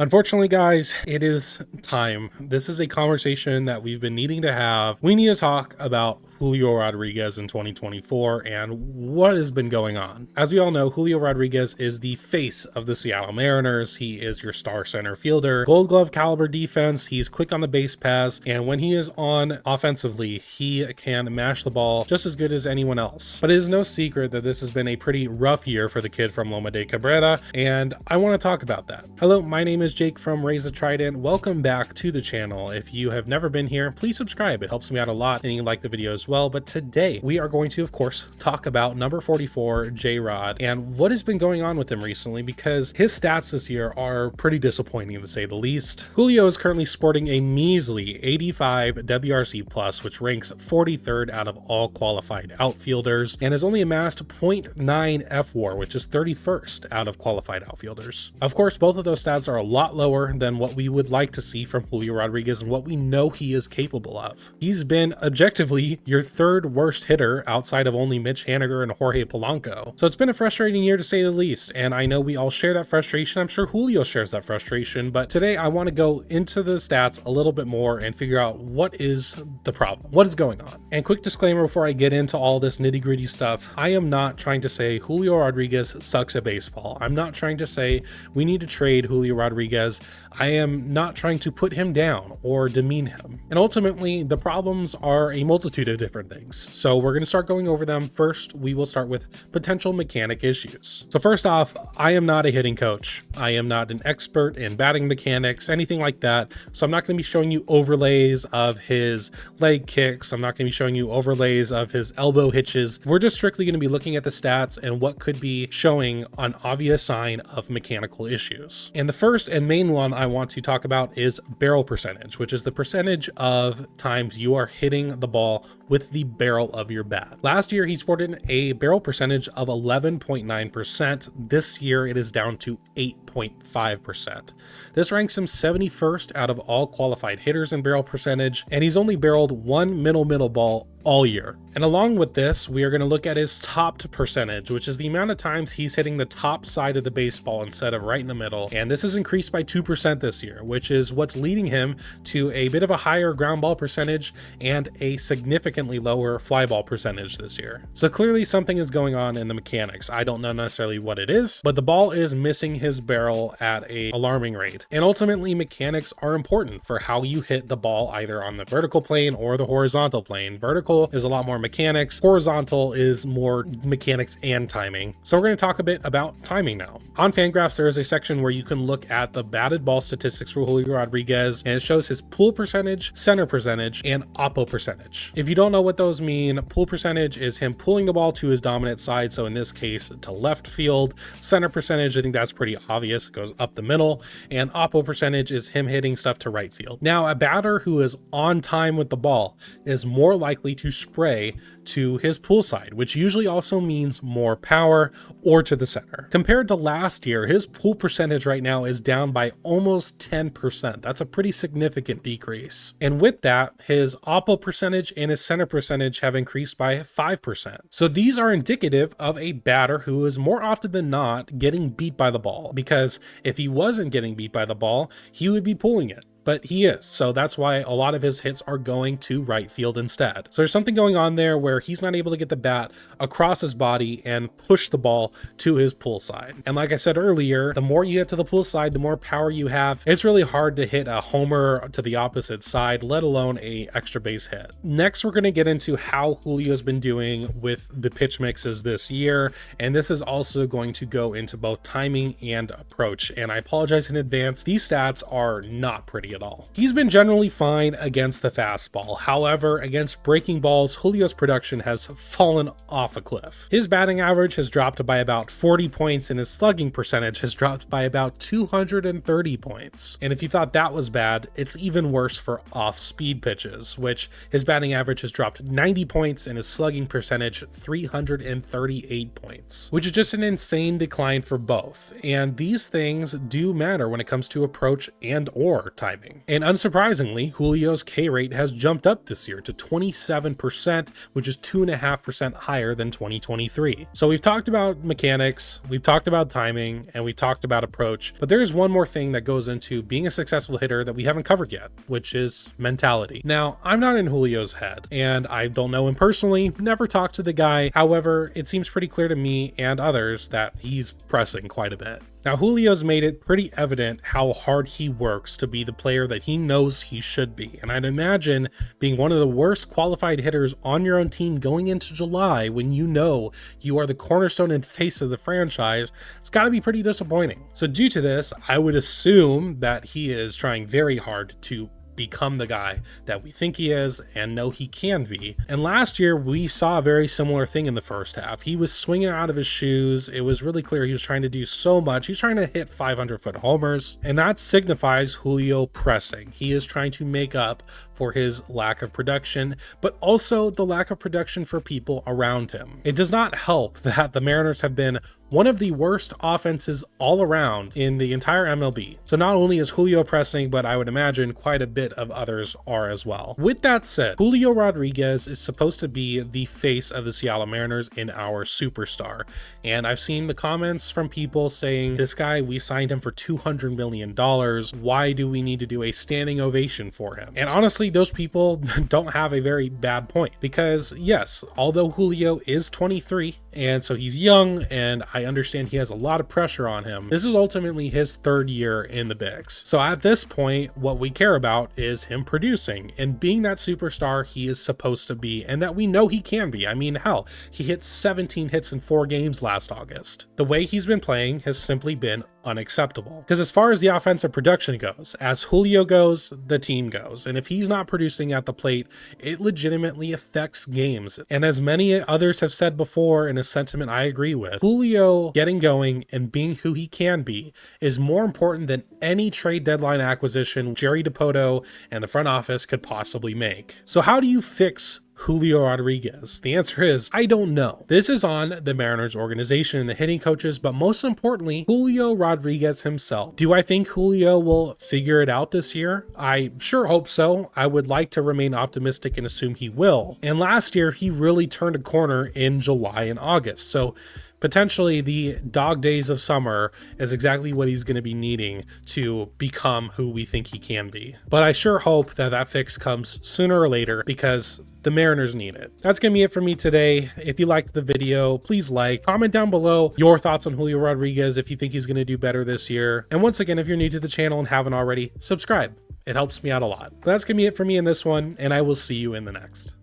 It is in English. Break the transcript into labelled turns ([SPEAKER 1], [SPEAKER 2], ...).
[SPEAKER 1] Unfortunately, guys, it is time. This is a conversation that we've been needing to have. We need to talk about Julio Rodriguez in 2024 and what has been going on. As we all know, Julio Rodriguez is the face of the Seattle Mariners. He is your star center fielder, Gold Glove caliber defense. He's quick on the base paths, and when he is on offensively, he can mash the ball just as good as anyone else. But it is no secret that this has been a pretty rough year for the kid from Loma de Cabrera, and I want to talk about that. Hello, my name is Jake from Raise the Trident. Welcome back to the channel. If you have never been here, please subscribe. It helps me out a lot, and you like the video as well. But today we are going to, of course, talk about number 44, J-Rod, and what has been going on with him recently, because his stats this year are pretty disappointing to say the least. Julio is currently sporting a measly 85 WRC+, which ranks 43rd out of all qualified outfielders, and has only amassed 0.9 F-WAR, which is 31st out of qualified outfielders. Of course, both of those stats are a lot lower than what we would like to see from Julio Rodriguez and what we know he is capable of. He's been objectively your third worst hitter outside of only Mitch Haniger and Jorge Polanco. So it's been a frustrating year to say the least, and I know we all share that frustration. I'm sure Julio shares that frustration, but today I want to go into the stats a little bit more and figure out what is the problem, what is going on. And quick disclaimer before I get into all this nitty-gritty stuff, I am not trying to say Julio Rodriguez sucks at baseball. I'm not trying to say we need to trade Julio Rodriguez. I am not trying to put him down or demean him. And ultimately, the problems are a multitude of different things. So we're going to start going over them. First, we will start with potential mechanic issues. So first off, I am not a hitting coach. I am not an expert in batting mechanics, anything like that. So I'm not going to be showing you overlays of his leg kicks. I'm not going to be showing you overlays of his elbow hitches. We're just strictly going to be looking at the stats and what could be showing an obvious sign of mechanical issues. And the first and main one I want to talk about is barrel percentage, which is the percentage of times you are hitting the ball with the barrel of your bat. Last year, he sported a barrel percentage of 11.9%. This year, it is down to 8.5%. This ranks him 71st out of all qualified hitters in barrel percentage, and he's only barreled one middle ball all year. And along with this, we are going to look at his topped percentage, which is the amount of times he's hitting the top side of the baseball instead of right in the middle. And this has increased by 2% this year, which is what's leading him to a bit of a higher ground ball percentage and a significantly lower fly ball percentage this year. So clearly something is going on in the mechanics. I don't know necessarily what it is, but the ball is missing his barrel at an alarming rate. And ultimately, mechanics are important for how you hit the ball either on the vertical plane or the horizontal plane. Vertical is a lot more mechanics, horizontal is more mechanics and timing. So we're going to talk a bit about timing now. On Fangraphs, there is a section where you can look at the batted ball statistics for Julio Rodriguez, and it shows his pull percentage, center percentage, and oppo percentage. If you don't know what those mean, pull percentage is him pulling the ball to his dominant side, so in this case to left field. Center percentage, I think that's pretty obvious, it goes up the middle, and oppo percentage is him hitting stuff to right field. Now, a batter who is on time with the ball is more likely to spray to his pull side, which usually also means more power, or to the center. Compared to last year, his pull percentage right now is down by almost 10%. That's a pretty significant decrease. And with that, his oppo percentage and his center percentage have increased by 5%. So these are indicative of a batter who is more often than not getting beat by the ball, because if he wasn't getting beat by the ball, he would be pulling it. But he is, so that's why a lot of his hits are going to right field instead. So there's something going on there where he's not able to get the bat across his body and push the ball to his pull side. And like I said earlier, the more you get to the pull side, the more power you have. It's really hard to hit a homer to the opposite side, let alone a extra base hit. Next, we're going to get into how Julio's been doing with the pitch mixes this year, and this is also going to go into both timing and approach. And I apologize in advance, these stats are not pretty at all. He's been generally fine against the fastball. However, against breaking balls, Julio's production has fallen off a cliff. His batting average has dropped by about 40 points and his slugging percentage has dropped by about 230 points. And if you thought that was bad, it's even worse for off-speed pitches, which his batting average has dropped 90 points and his slugging percentage 338 points, which is just an insane decline for both. And these things do matter when it comes to approach and or timing. pressing. And unsurprisingly, Julio's K rate has jumped up this year to 27%, which is 2.5% higher than 2023. So we've talked about mechanics, we've talked about timing, and we talked about approach, but there's one more thing that goes into being a successful hitter that we haven't covered yet, which is mentality. Now, I'm not in Julio's head, and I don't know him personally, never talked to the guy. However, it seems pretty clear to me and others that he's pressing quite a bit. Now, Julio's made it pretty evident how hard he works to be the player that he knows he should be. And I'd imagine being one of the worst qualified hitters on your own team going into July when you know you are the cornerstone and face of the franchise, it's got to be pretty disappointing. So due to this, I would assume that he is trying very hard to become the guy that we think he is and know he can be. And last year we saw a very similar thing in the first half. He was swinging out of his shoes. It was really clear he was trying to do so much. He's trying to hit 500-foot homers, and that signifies Julio pressing. He is trying to make up for his lack of production, but also the lack of production for people around him. It does not help that the Mariners have been one of the worst offenses all around in the entire MLB. So not only is Julio pressing, but I would imagine quite a bit of others are as well. With that said, Julio Rodriguez is supposed to be the face of the Seattle Mariners and our superstar. And I've seen the comments from people saying, this guy, we signed him for $200 million. Why do we need to do a standing ovation for him? And honestly, those people don't have a very bad point, because yes, although Julio is 23 and so he's young, and I understand he has a lot of pressure on him, this is ultimately his third year in the bigs. So at this point, what we care about is him producing and being that superstar he is supposed to be and that we know he can be. I mean, hell, he hit 17 hits in 4 games last August. The way he's been playing has simply been unacceptable. Because as far as the offensive production goes, as Julio goes, the team goes. And if he's not producing at the plate, it legitimately affects games. And as many others have said before, in a sentiment I agree with, Julio getting going and being who he can be is more important than any trade deadline acquisition Jerry DiPoto and the front office could possibly make. So how do you fix Julio Rodriguez? The answer is, I don't know. This is on the Mariners organization and the hitting coaches, but most importantly, Julio Rodriguez himself. Do I think Julio will figure it out this year? I sure hope so. I would like to remain optimistic and assume he will. And last year, he really turned a corner in July and August. So potentially the dog days of summer is exactly what he's going to be needing to become who we think he can be. But I sure hope that that fix comes sooner or later, because the Mariners need it. That's going to be it for me today. If you liked the video, please comment down below your thoughts on Julio Rodriguez, if you think he's going to do better this year. And once again, if you're new to the channel and haven't already, subscribe. It helps me out a lot. But that's going to be it for me in this one, and I will see you in the next.